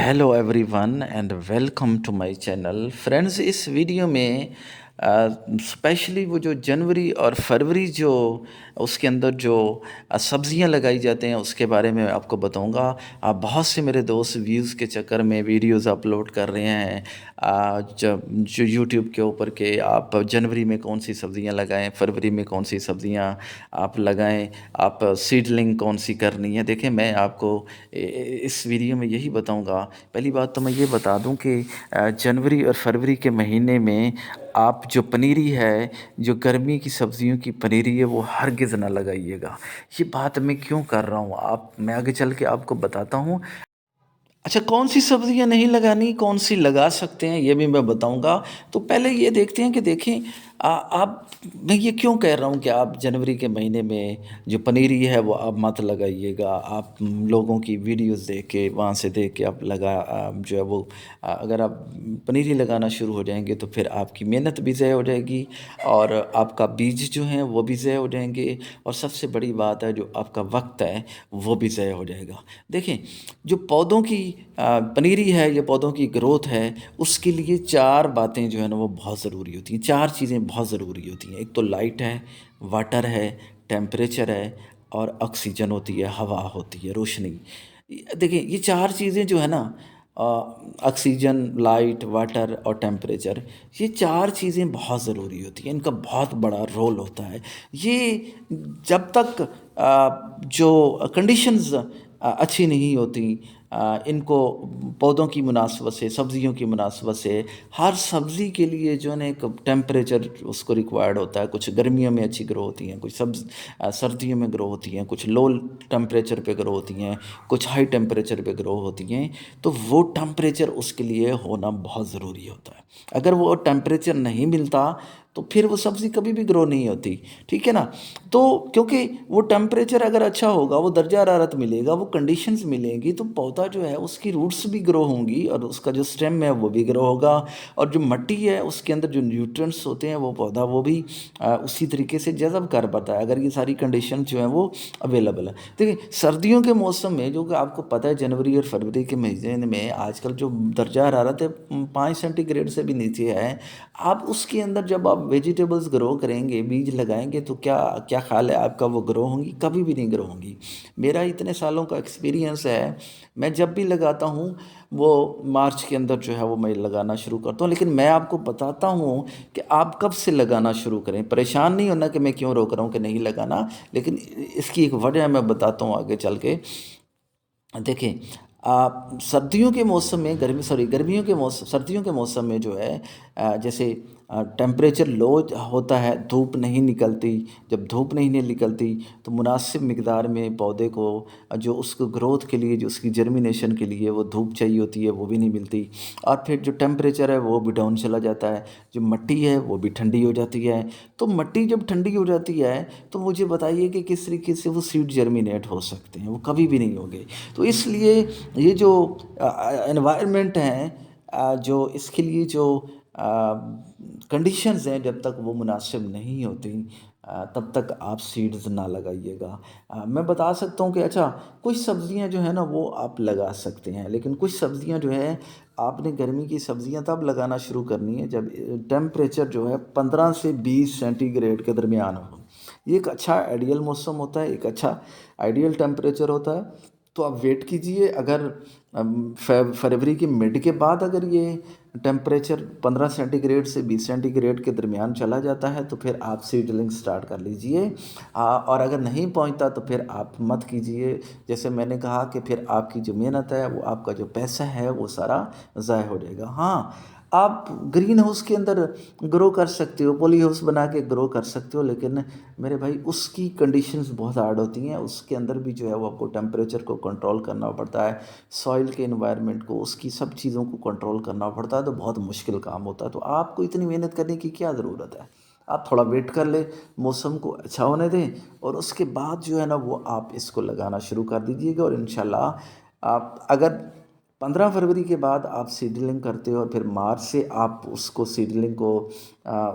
Hello everyone and welcome to my channel friends. इस video में specially वो जो जनवरी और फरवरी जो उसके अंदर जो सब्जियां लगाई जाते हैं उसके बारे में आपको बताऊंगा। बहुत से मेरे दोस्त व्यूज़ के चक्कर में वीडियोस अपलोड कर रहे हैं जब जो यूट्यूब के ऊपर के आप जनवरी में कौन सी सब्जियां लगाएं, फरवरी में कौन सी सब्जियां आप लगाएं, आप सीडलिंग कौन सी करनी है। देखें, मैं आपको इस वीडियो में यही बताऊंगा। पहली बात तो मैं ये बता दूं कि जनवरी और फरवरी के महीने में आप जो पनीरी है, जो गर्मी की सब्जियों की पनीरी है, वो हरगिज़ ना लगाइएगा। ये बात मैं क्यों कर रहा हूँ आप मैं आगे चल के आपको बताता हूँ। अच्छा, कौन सी सब्जियां नहीं लगानी, कौन सी लगा सकते हैं, ये भी मैं बताऊंगा। तो पहले ये देखते हैं कि देखें आप, मैं ये क्यों कह रहा हूँ कि आप जनवरी के महीने में जो पनीरी है वो आप मत लगाइएगा। आप लोगों की वीडियोस देख के, वहाँ से देख के आप जो है वो अगर आप पनीरी लगाना शुरू हो जाएंगे तो फिर आपकी मेहनत भी ज़ाय हो जाएगी और आपका बीज जो हैं वो भी ज़ाय हो जाएंगे, और सबसे बड़ी बात है जो आपका वक्त है वो भी ज़ाय हो जाएगा। देखें, जो पौधों की पनीरी है, ये पौधों की ग्रोथ है, उसके लिए चार बातें जो है ना वो बहुत ज़रूरी होती हैं। चार चीज़ें बहुत ज़रूरी होती हैं। एक तो लाइट है, वाटर है, टेम्परेचर है और ऑक्सीजन होती है, हवा होती है, रोशनी। देखिए, ये चार चीज़ें जो है ना, ऑक्सीजन, लाइट, वाटर और टेम्परेचर, ये चार चीज़ें बहुत ज़रूरी होती हैं। इनका बहुत बड़ा रोल होता है। ये जब तक जो कंडीशंस अच्छी नहीं होती, इनको पौधों की मुनासबत से, सब्जियों की मुनासबत से, हर सब्ज़ी के लिए जो है ना एक टेम्परेचर उसको रिक्वायर्ड होता है। कुछ गर्मियों में अच्छी ग्रो होती हैं, कुछ सर्दियों में ग्रो होती हैं, कुछ लो टेम्परेचर पे ग्रो होती हैं, कुछ हाई टेम्परेचर पे ग्रो होती हैं। तो वो टेम्परेचर उसके लिए होना बहुत ज़रूरी होता है। अगर वो टेम्परेचर नहीं मिलता तो फिर वो सब्ज़ी कभी भी ग्रो नहीं होती। ठीक है ना? तो क्योंकि वो टेम्परेचर अगर अच्छा होगा, वो दर्जा हरारत मिलेगा, वो कंडीशंस मिलेंगी, तो पौधा जो है उसकी रूट्स भी ग्रो होंगी और उसका जो स्टेम है वो भी ग्रो होगा, और जो मिट्टी है उसके अंदर जो न्यूट्रिएंट्स होते हैं वो पौधा वो भी उसी तरीके से जज़ब कर पाता है, अगर ये सारी कंडीशन जो है वो अवेलेबल है। देखिए, सर्दियों के मौसम में, जो कि आपको पता है जनवरी और फरवरी के महीने में आजकल जो दर्जा हरारत है 5 सेंटीग्रेड से भी नीचे है। आप उसके अंदर जब आप वेजिटेबल्स ग्रो करेंगे, बीज लगाएंगे, तो क्या क्या ख्याल है आपका, वो ग्रो होंगी? कभी भी नहीं ग्रो होंगी। मेरा इतने सालों का एक्सपीरियंस है, मैं जब भी लगाता हूँ वो मार्च के अंदर जो है वो मैं लगाना शुरू करता हूँ। लेकिन मैं आपको बताता हूँ कि आप कब से लगाना शुरू करें। परेशान नहीं होना कि मैं क्यों रोक रहा हूँ कि नहीं लगाना, लेकिन इसकी एक वजह मैं बताता हूँ आगे चल के। देखें, आप सर्दियों के मौसम में, गर्मियों के मौसम, सर्दियों के मौसम में जो है जैसे टेम्परेचर लो होता है, धूप नहीं निकलती। जब धूप नहीं निकलती तो मुनासिब मिकदार में पौधे को जो उसको ग्रोथ के लिए, जो उसकी जर्मिनेशन के लिए वो धूप चाहिए होती है, वो भी नहीं मिलती। और फिर जो टेम्परेचर है वो भी डाउन चला जाता है, जो मिट्टी है वो भी ठंडी हो जाती है। तो मिट्टी जब ठंडी हो जाती है तो मुझे बताइए कि किस तरीके से वो सीड जर्मिनेट हो सकते हैं? वो कभी भी नहीं होंगे। तो इसलिए ये जो एनवायरनमेंट है, जो इसके लिए जो कंडीशंस हैं, जब तक वो मुनासिब नहीं होती तब तक आप सीड्स ना लगाइएगा। मैं बता सकता हूँ कि अच्छा, कुछ सब्ज़ियाँ जो है ना वो आप लगा सकते हैं, लेकिन कुछ सब्ज़ियाँ जो है आपने गर्मी की सब्ज़ियाँ तब लगाना शुरू करनी है जब टेम्परेचर जो है 15 से 20 सेंटीग्रेड के दरमियान हो। ये एक अच्छा आइडियल मौसम होता है, एक अच्छा आइडियल टेम्परेचर होता है। तो आप वेट कीजिए। अगर फरवरी की मिड के बाद अगर ये टेम्परेचर 15 सेंटीग्रेड से 20 सेंटीग्रेड के दरमियान चला जाता है तो फिर आप सीडलिंग स्टार्ट कर लीजिए। और अगर नहीं पहुंचता तो फिर आप मत कीजिए। जैसे मैंने कहा कि फिर आपकी जो मेहनत है, वो आपका जो पैसा है, वो सारा ज़ाय हो जाएगा। हाँ, आप ग्रीन हाउस के अंदर ग्रो कर सकते हो, पॉली हाउस बना के ग्रो कर सकते हो, लेकिन मेरे भाई उसकी कंडीशंस बहुत हार्ड होती हैं। उसके अंदर भी जो है वो आपको टेम्परेचर को कंट्रोल करना पड़ता है, सॉइल के एनवायरनमेंट को, उसकी सब चीज़ों को कंट्रोल करना पड़ता है। तो बहुत मुश्किल काम होता है। तो आपको इतनी मेहनत करने की क्या ज़रूरत है? आप थोड़ा वेट कर ले, मौसम को अच्छा होने दें, और उसके बाद जो है ना वो आप इसको लगाना शुरू कर दीजिएगा, और इंशाल्लाह आप अगर 15 फरवरी के बाद आप सीडलिंग करते हो और फिर मार्च से आप उसको सीडलिंग को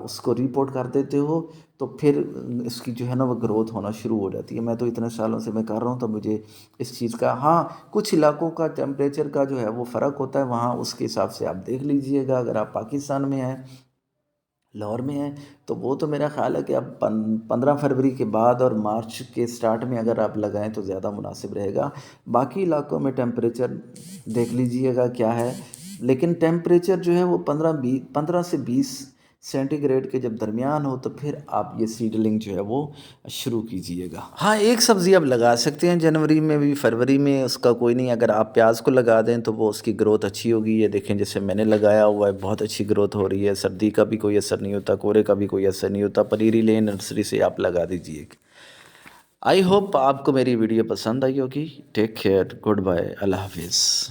उसको रिपोर्ट कर देते हो, तो फिर इसकी जो है ना वो ग्रोथ होना शुरू हो जाती है। मैं तो इतने सालों से मैं कर रहा हूँ, तो मुझे इस चीज़ का, हाँ, कुछ इलाकों का टेम्परेचर का जो है वो फ़र्क होता है, वहाँ उसके हिसाब से आप देख लीजिएगा। अगर आप पाकिस्तान में हैं, लाहौर में है, तो वो तो मेरा ख़्याल है कि आप 15 फरवरी के बाद और मार्च के स्टार्ट में अगर आप लगाएं तो ज़्यादा मुनासिब रहेगा। बाकी इलाकों में टेम्परेचर देख लीजिएगा क्या है, लेकिन टेम्परेचर जो है वो 15 से 20 सेंटीग्रेड के जब दरमियान हो, तो फिर आप ये सीडलिंग जो है वो शुरू कीजिएगा। हाँ, एक सब्ज़ी आप लगा सकते हैं जनवरी में भी, फरवरी में उसका कोई नहीं। अगर आप प्याज को लगा दें तो वो उसकी ग्रोथ अच्छी होगी। ये देखें, जैसे मैंने लगाया हुआ है, बहुत अच्छी ग्रोथ हो रही है। सर्दी का भी कोई असर नहीं होता, कोहरे का भी कोई असर नहीं होता। पनीरी लेन नर्सरी से आप लगा दीजिए। आई होप आपको मेरी वीडियो पसंद आई होगी। टेक केयर, गुड बाय, अल्लाह हाफिज़।